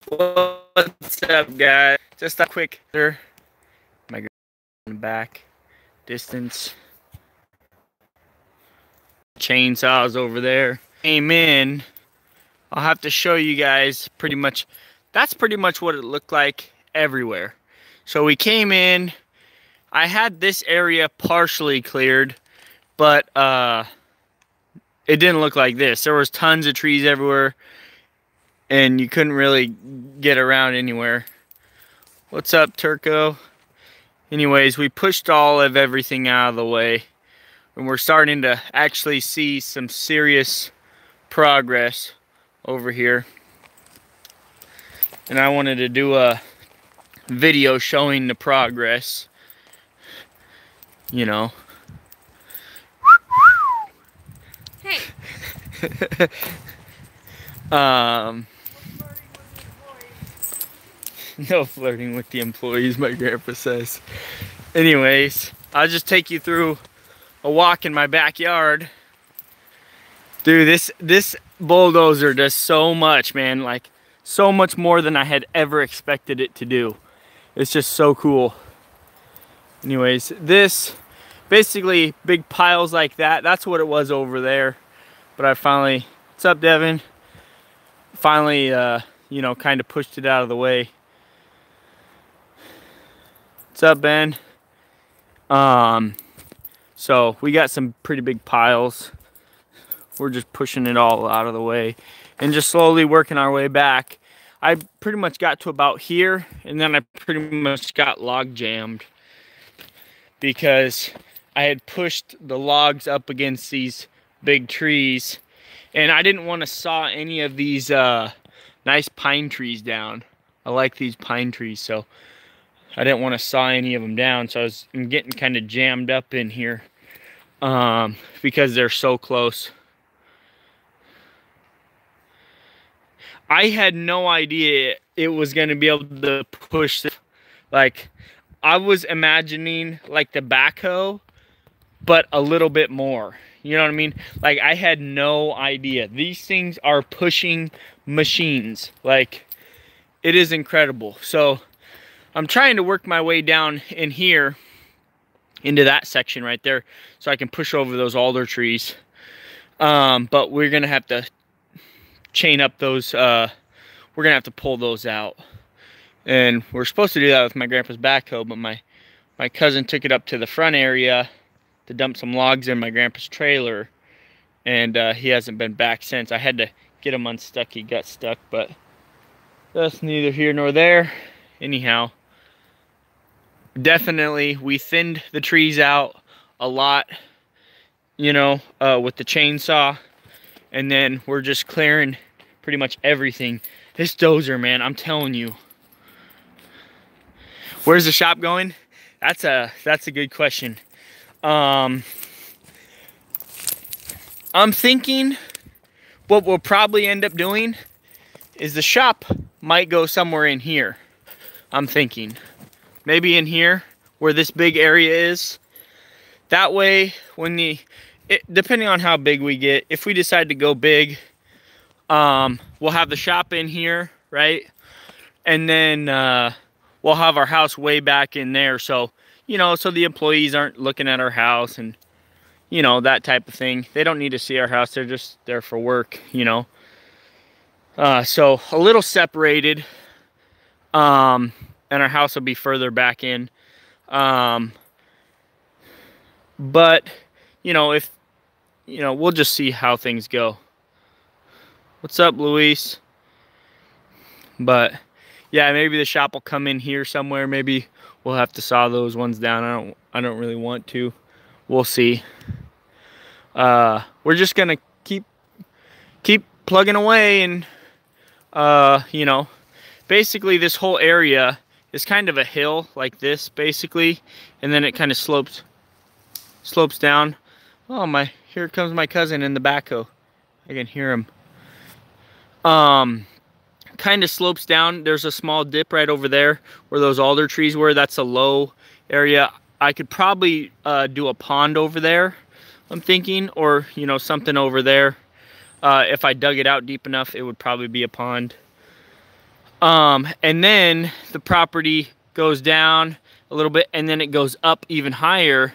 What's up, guys? Just a quick my back distance. Chainsaws over there. Came in. I'll have to show you guys pretty much. That's pretty much what it looked like everywhere. So we came in. I had this area partially cleared, but it didn't look like this. There was tons of trees everywhere, and you couldn't really get around anywhere. What's up, Turco? Anyways, we pushed all of everything out of the way, and we're starting to actually see some serious progress over here. And I wanted to do a video showing the progress, you know. Hey. No flirting with the employees, my grandpa says. Anyways, I'll just take you through a walk in my backyard. Dude, this bulldozer does so much, man. Like, so much more than I had ever expected it to do. It's just so cool. Anyways, this, basically big piles like that, that's what it was over there. But I finally, what's up, Devin? Finally, you know, kind of pushed it out of the way. What's up, Ben? So we got some pretty big piles. We're just pushing it all out of the way and just slowly working our way back. I pretty much got to about here, and then I pretty much got log jammed because I had pushed the logs up against these big trees, and I didn't want to saw any of these nice pine trees down. I like these pine trees, so I didn't want to saw any of them down, so I'm getting kind of jammed up in here because they're so close. I had no idea it was going to be able to push this. Like, I was imagining like the backhoe, but a little bit more. You know what I mean? Like, I had no idea. These things are pushing machines. Like, it is incredible. So I'm trying to work my way down in here into that section right there so I can push over those alder trees. But we're going to have to chain up those, we're going to have to pull those out. And we're supposed to do that with my grandpa's backhoe, but my cousin took it up to the front area to dump some logs in my grandpa's trailer, and he hasn't been back since. I had to get him unstuck. He got stuck, but that's neither here nor there. Anyhow, definitely we thinned the trees out a lot, you know, with the chainsaw, and then we're just clearing pretty much everything. This dozer, man, I'm telling you. Where's the shop going? That's a good question. I'm thinking what we'll probably end up doing is the shop might go somewhere in here. I'm thinking maybe in here where this big area is. That way, when depending on how big we get, if we decide to go big, we'll have the shop in here, right? And then we'll have our house way back in there, so you know, so the employees aren't looking at our house and, you know, that type of thing. They don't need to see our house. They're just there for work, you know. So a little separated, and our house will be further back in. But, you know, if, you know, we'll just see how things go. What's up, Luis? But yeah, maybe the shop will come in here somewhere. Maybe we'll have to saw those ones down. I don't really want to. We'll see. We're just gonna keep plugging away, and you know, basically this whole area is kind of a hill like this, basically, and then it kind of slopes down. Oh, here comes my cousin in the backhoe. I can hear him. Kind of slopes down. There's a small dip right over there where those alder trees were. That's a low area. I could probably do a pond over there, I'm thinking, or, you know, something over there. If I dug it out deep enough, it would probably be a pond. And then the property goes down a little bit, and then it goes up even higher.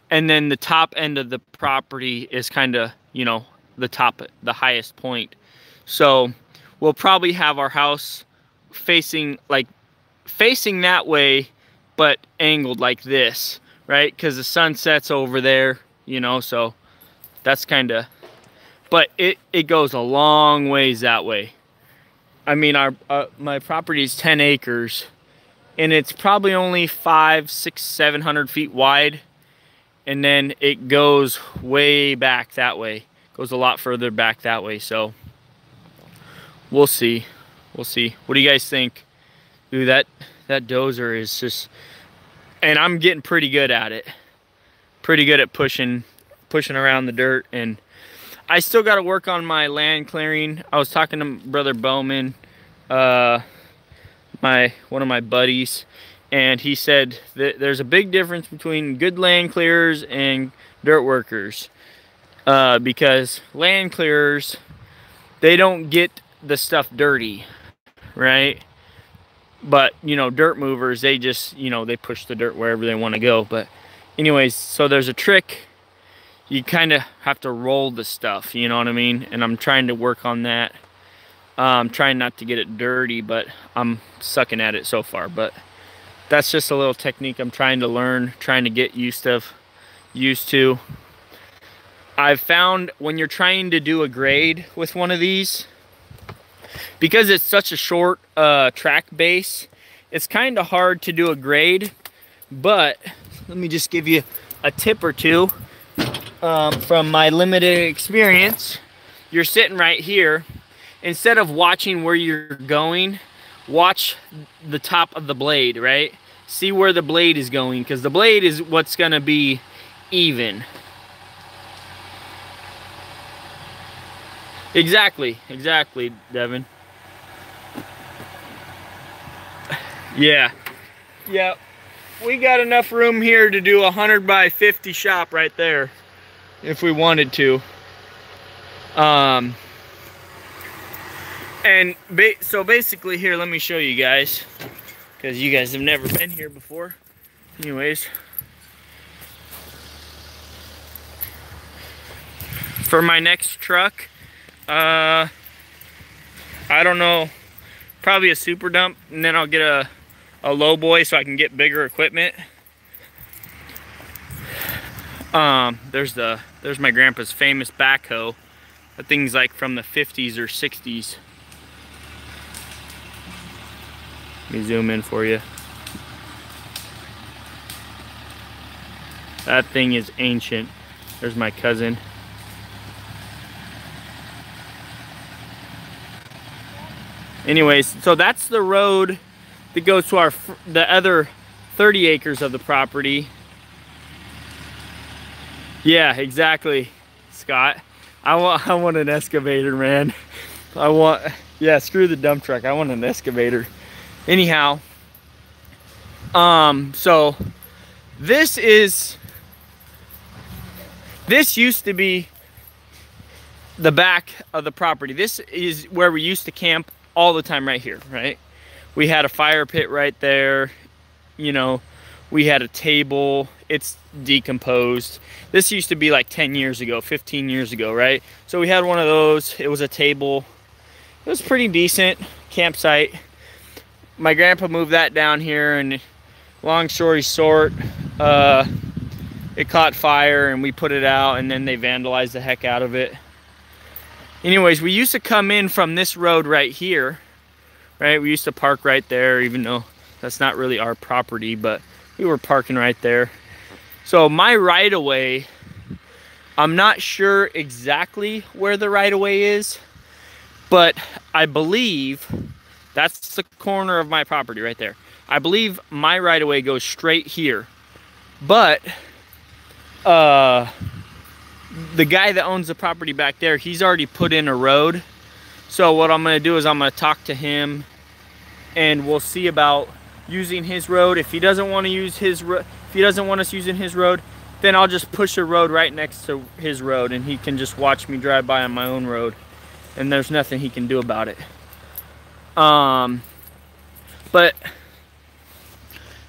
And then the top end of the property is kind of, you know, the highest point. So we'll probably have our house facing that way, but angled like this, right? Because the sun sets over there, you know, so that's kind of, but it goes a long ways that way. I mean, my property is 10 acres, and it's probably only 500, 600, 700 feet wide. And then it goes way back that way. Goes a lot further back that way. So we'll see. We'll see. What do you guys think? Dude, that dozer is just, and I'm getting pretty good at it. Pretty good at pushing around the dirt. And I still got to work on my land clearing. I was talking to Brother Bowman, one of my buddies, and he said that there's a big difference between good land clearers and dirt workers, because land clearers, they don't get the stuff dirty, right? But, you know, dirt movers, they just, you know, they push the dirt wherever they want to go. But anyways, so there's a trick. You kind of have to roll the stuff, you know what I mean? And I'm trying to work on that. I'm trying not to get it dirty, but I'm sucking at it so far. But that's just a little technique I'm trying to learn, trying to get used to. I've found when you're trying to do a grade with one of these, because it's such a short track base, it's kind of hard to do a grade. But let me just give you a tip or two from my limited experience. You're sitting right here. Instead of watching where you're going, watch the top of the blade, right? See where the blade is going, because the blade is what's going to be even. Exactly, Devin. Yeah. We got enough room here to do a 100 by 50 shop right there, if we wanted to. So basically here, let me show you guys, because you guys have never been here before. Anyways, for my next truck, I don't know, probably a super dump, and then I'll get a low boy so I can get bigger equipment. There's my grandpa's famous backhoe. That thing's like from the 50s or 60s. Let me zoom in for you. That thing is ancient. There's my cousin. Anyways, so that's the road that goes to the other 30 acres of the property. Yeah, exactly, Scott. I want an excavator, man. Yeah, screw the dump truck. I want an excavator. Anyhow, so this used to be the back of the property. This is where we used to camp all the time, right here, right? We had a fire pit right there. You know, we had a table. It's decomposed. This used to be like 10 years ago, 15 years ago, right? So we had one of those. It was a table. It was pretty decent campsite. My grandpa moved that down here, and long story short, it caught fire and we put it out, and then they vandalized the heck out of it. Anyways, we used to come in from this road right here, right? We used to park right there, even though that's not really our property, but we were parking right there. So my right-of-way, I'm not sure exactly where the right-of-way is, but I believe that's the corner of my property right there. I believe my right-of-way goes straight here. But the guy that owns the property back there, he's already put in a road. So what I'm gonna do is I'm gonna talk to him, and we'll see about using his road. If he doesn't want to use his road, if he doesn't want us using his road, then I'll just push a road right next to his road, and he can just watch me drive by on my own road, and there's nothing he can do about it. But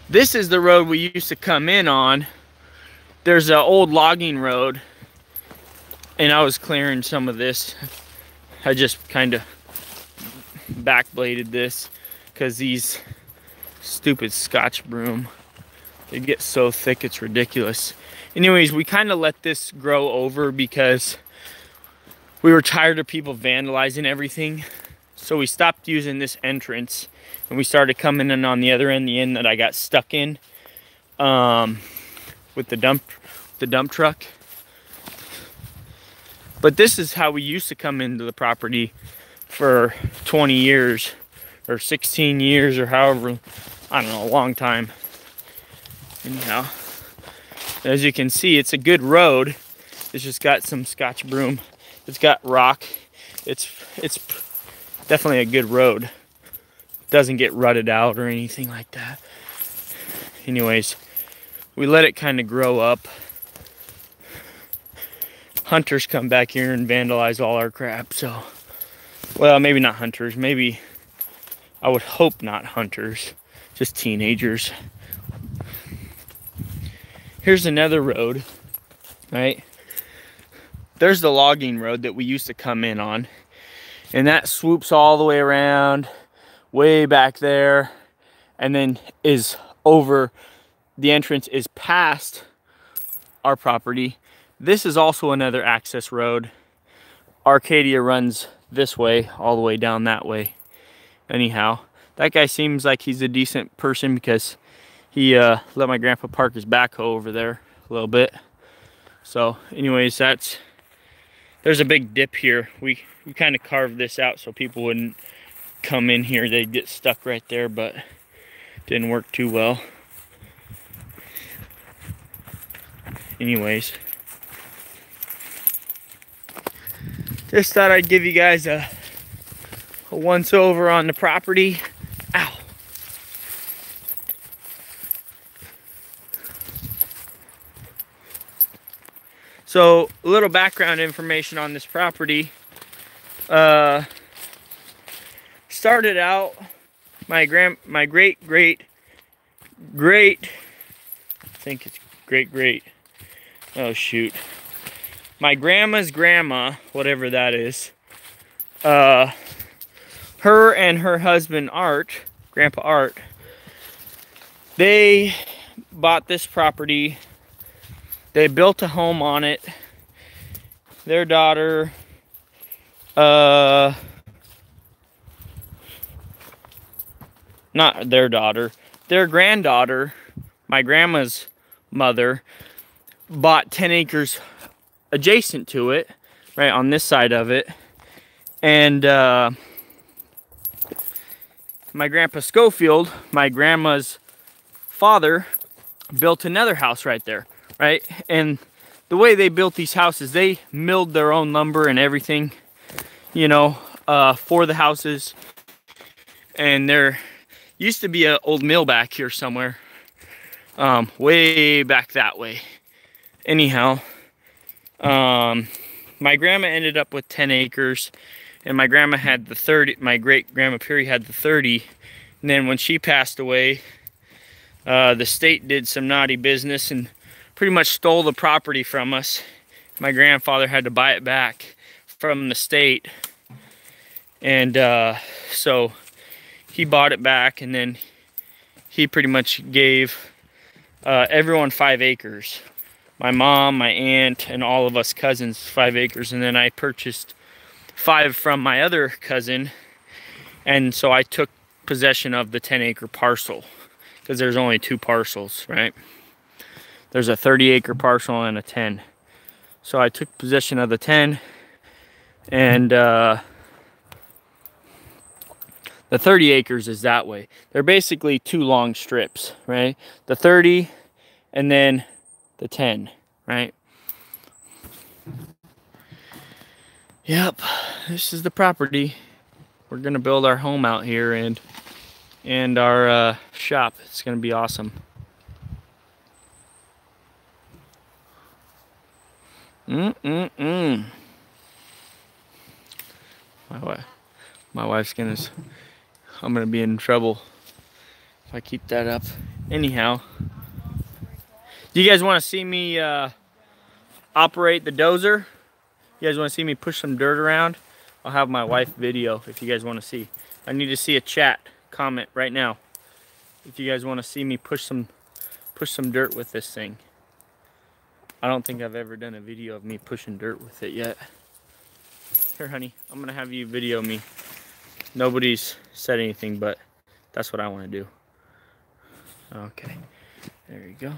this is the road we used to come in on. There's an old logging road, and I was clearing some of this. I just kind of backbladed this because these stupid Scotch broom, they get so thick it's ridiculous. Anyways, we kind of let this grow over because we were tired of people vandalizing everything. So we stopped using this entrance and we started coming in on the other end, the end that I got stuck in with the dump truck. But this is how we used to come into the property for 20 years or 16 years or however, I don't know, a long time. Anyhow, as you can see, it's a good road. It's just got some Scotch broom. It's got rock. It's definitely a good road. It doesn't get rutted out or anything like that. Anyways, we let it kind of grow up. Hunters come back here and vandalize all our crap, so, well, maybe not hunters, maybe, I would hope not hunters, just teenagers. Here's another road, right? There's the logging road that we used to come in on, and that swoops all the way around, way back there, and then is over, the entrance is past our property. This is also another access road. Arcadia runs this way, all the way down that way. Anyhow, that guy seems like he's a decent person because he let my grandpa park his backhoe over there a little bit. So anyways, there's a big dip here. We kind of carved this out so people wouldn't come in here. They'd get stuck right there, but didn't work too well. Anyways, just thought I'd give you guys a once over on the property. Ow. So a little background information on this property. Started out, my great, I think it's great. Oh shoot. My grandma's grandma, whatever that is, her and her husband Art, Grandpa Art, they bought this property. They built a home on it. Their daughter, not their daughter, their granddaughter, my grandma's mother, bought 10 acres adjacent to it, right on this side of it. And my grandpa Schofield, my grandma's father, built another house right there, right? And the way they built these houses, they milled their own lumber and everything, you know, for the houses. And there used to be an old mill back here somewhere, way back that way. Anyhow, my grandma ended up with 10 acres, and my grandma had the 30, my great grandma Perry had the 30. And then when she passed away, the state did some naughty business and pretty much stole the property from us. My grandfather had to buy it back from the state. And so he bought it back, and then he pretty much gave everyone 5 acres. My mom, my aunt, and all of us cousins 5 acres, and then I purchased 5 from my other cousin, and so I took possession of the 10-acre parcel, because there's only 2 parcels, right? There's a 30-acre parcel and a 10. So I took possession of the 10, and the 30 acres is that way. They're basically 2 long strips, right? The 30 and then the 10, right? Yep, this is the property. We're gonna build our home out here and our shop. It's gonna be awesome. My wife's I'm gonna be in trouble. If I keep that up. Anyhow. Do you guys want to see me operate the dozer? You guys want to see me push some dirt around? I'll have my wife video if you guys want to see. I need to see a chat comment right now if you guys want to see me push some dirt with this thing. I don't think I've ever done a video of me pushing dirt with it yet. Here, honey, I'm gonna have you video me. Nobody's said anything, but that's what I want to do. Okay, there you go.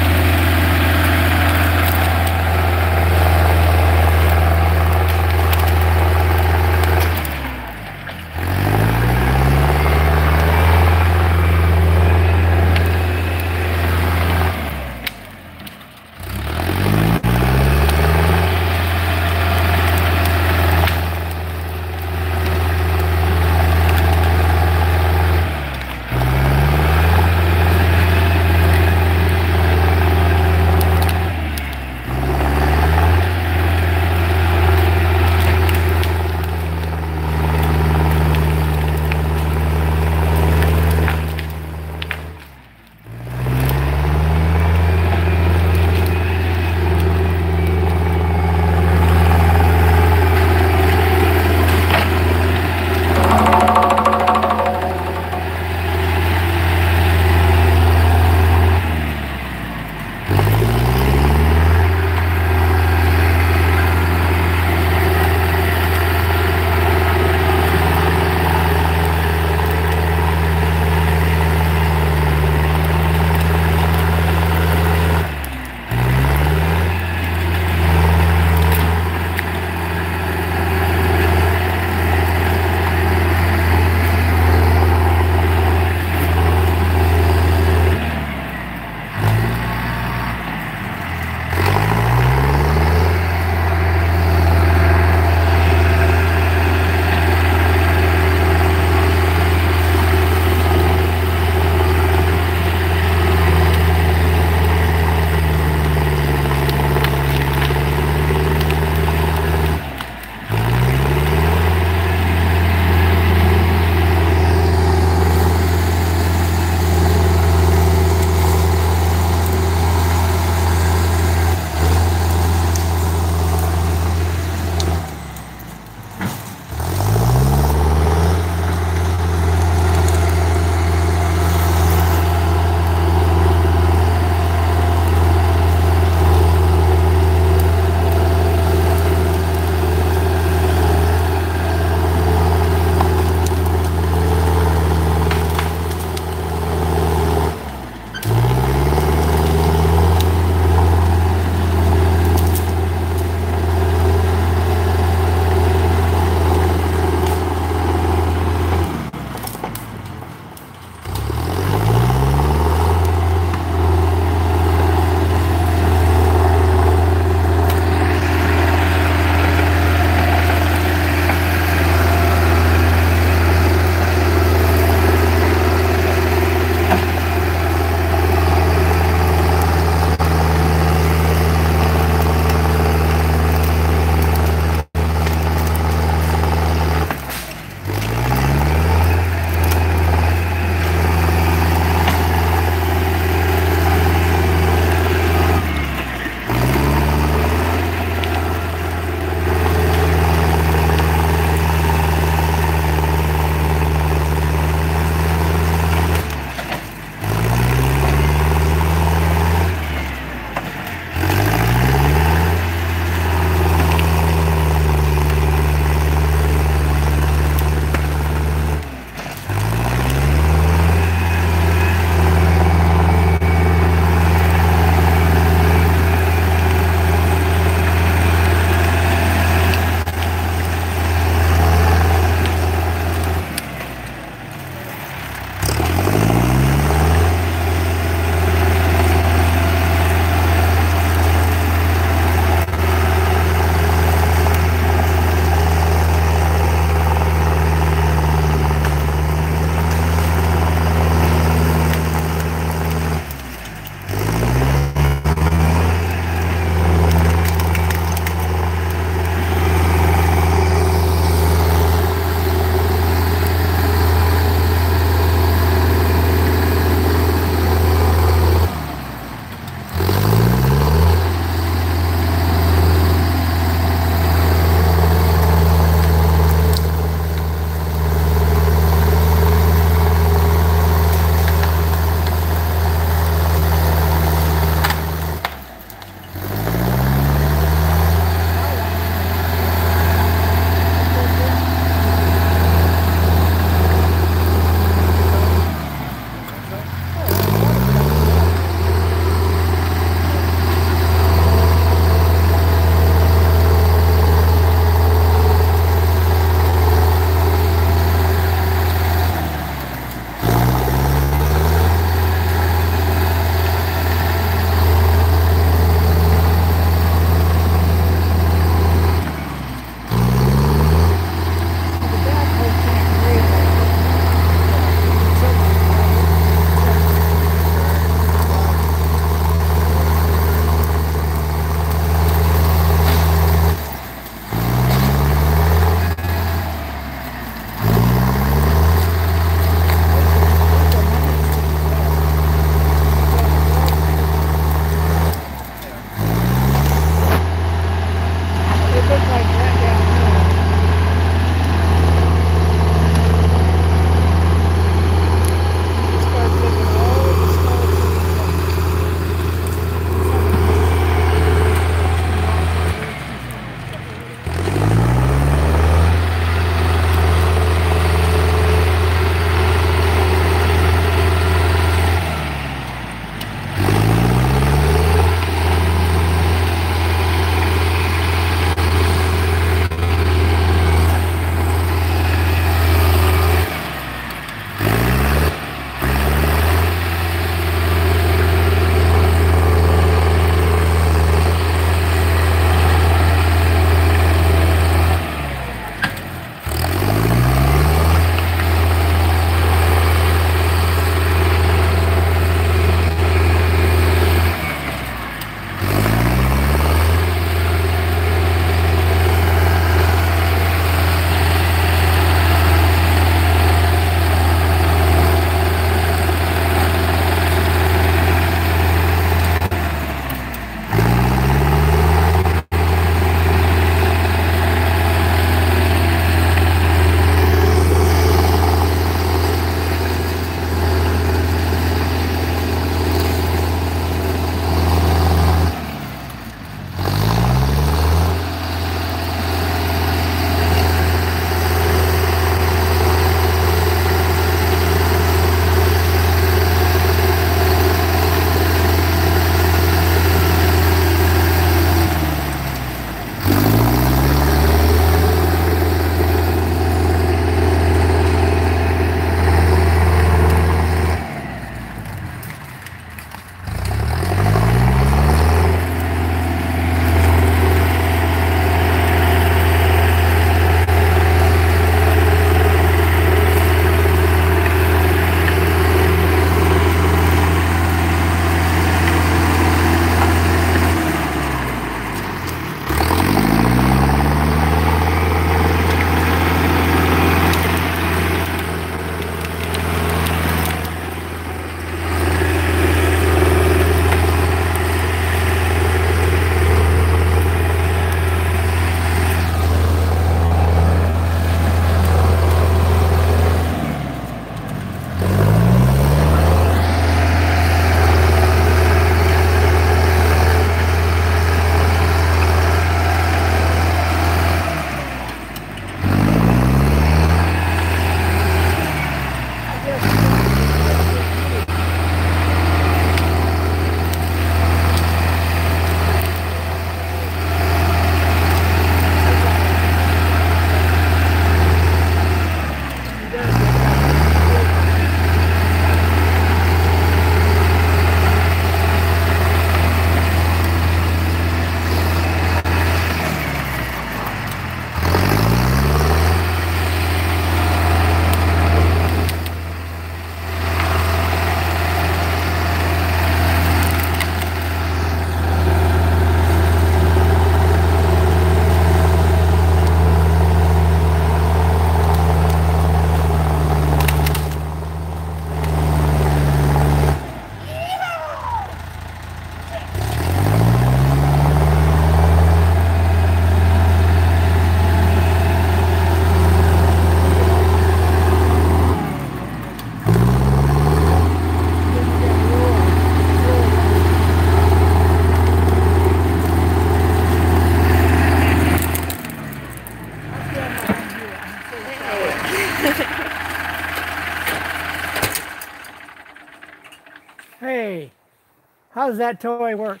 How does that toy work?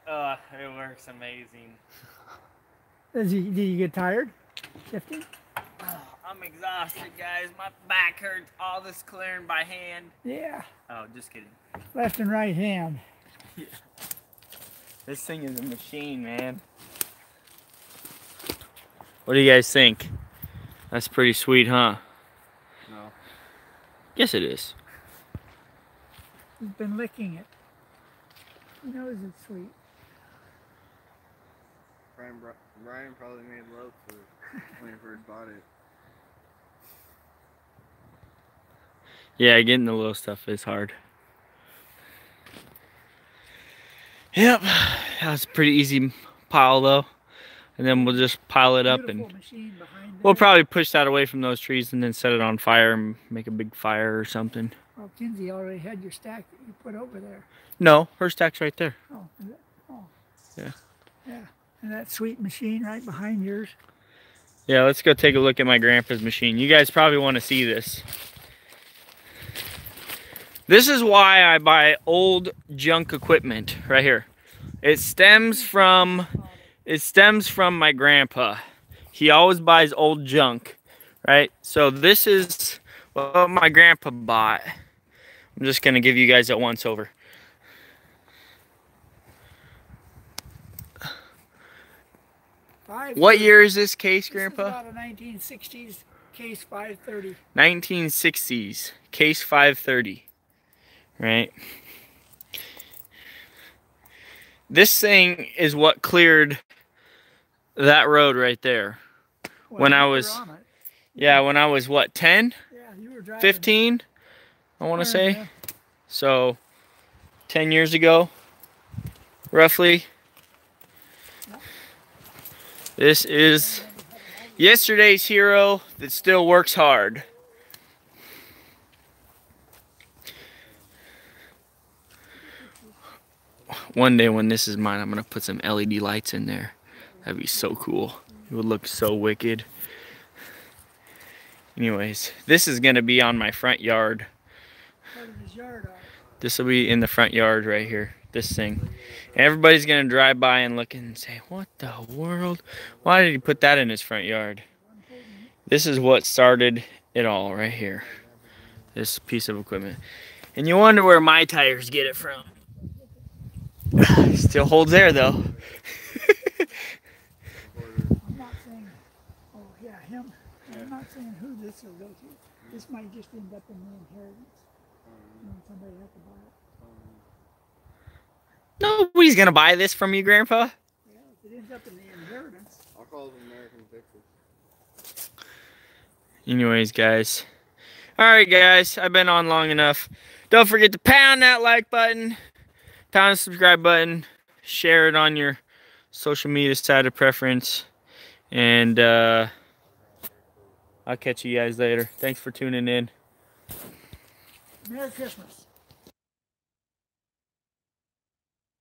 It works amazing. Do you get tired shifting? I'm exhausted, guys. My back hurts. All this clearing by hand. Yeah. Oh, just kidding. Left and right hand. Yeah. This thing is a machine, man. What do you guys think? That's pretty sweet, huh? No. Yes, it is. He's been licking it. He knows it's sweet. Brian probably made love to it when he first bought it. Yeah, getting the little stuff is hard. Yep, that's a pretty easy pile though. And then we'll just pile it up and we'll probably push that away from those trees and then set it on fire and make a big fire or something. Oh, Kinsey already had your stack that you put over there. No, her stack's right there. Oh, is it? Oh. Yeah. Yeah. And that sweet machine right behind yours. Yeah, let's go take a look at my grandpa's machine. You guys probably want to see this. This is why I buy old junk equipment right here. It stems from my grandpa. He always buys old junk, right? So this is what my grandpa bought. I'm just gonna give you guys a once over. What year is this case, Grandpa? This is about a 1960s case 530. 1960s case 530, right? This thing is what cleared that road right there. Well, when I was, yeah, when I was what, 10? Yeah, you were driving. 15, I want to say. Yeah. So, 10 years ago, roughly. This is yesterday's hero that still works hard. One day when this is mine, I'm going to put some LED lights in there. That'd be so cool. It would look so wicked. Anyways, this is going to be on my front yard. This will be in the front yard right here, this thing. And everybody's going to drive by and look and say, what the world? Why did he put that in his front yard? This is what started it all right here. This piece of equipment. And you wonder where my tires get it from. Still holds there though. I'm not saying, oh yeah, him. I'm not saying who this will go to. This might just end up in the inheritance. And then somebody has to buy it. Nobody's gonna buy this from you, Grandpa. Yeah, if it ends up in the inheritance. I'll call them American Pictures. Anyways, guys. Alright, guys. I've been on long enough. Don't forget to pound that like button. Pound the subscribe button. Share it on your social media site of preference. And I'll catch you guys later. Thanks for tuning in. Merry Christmas.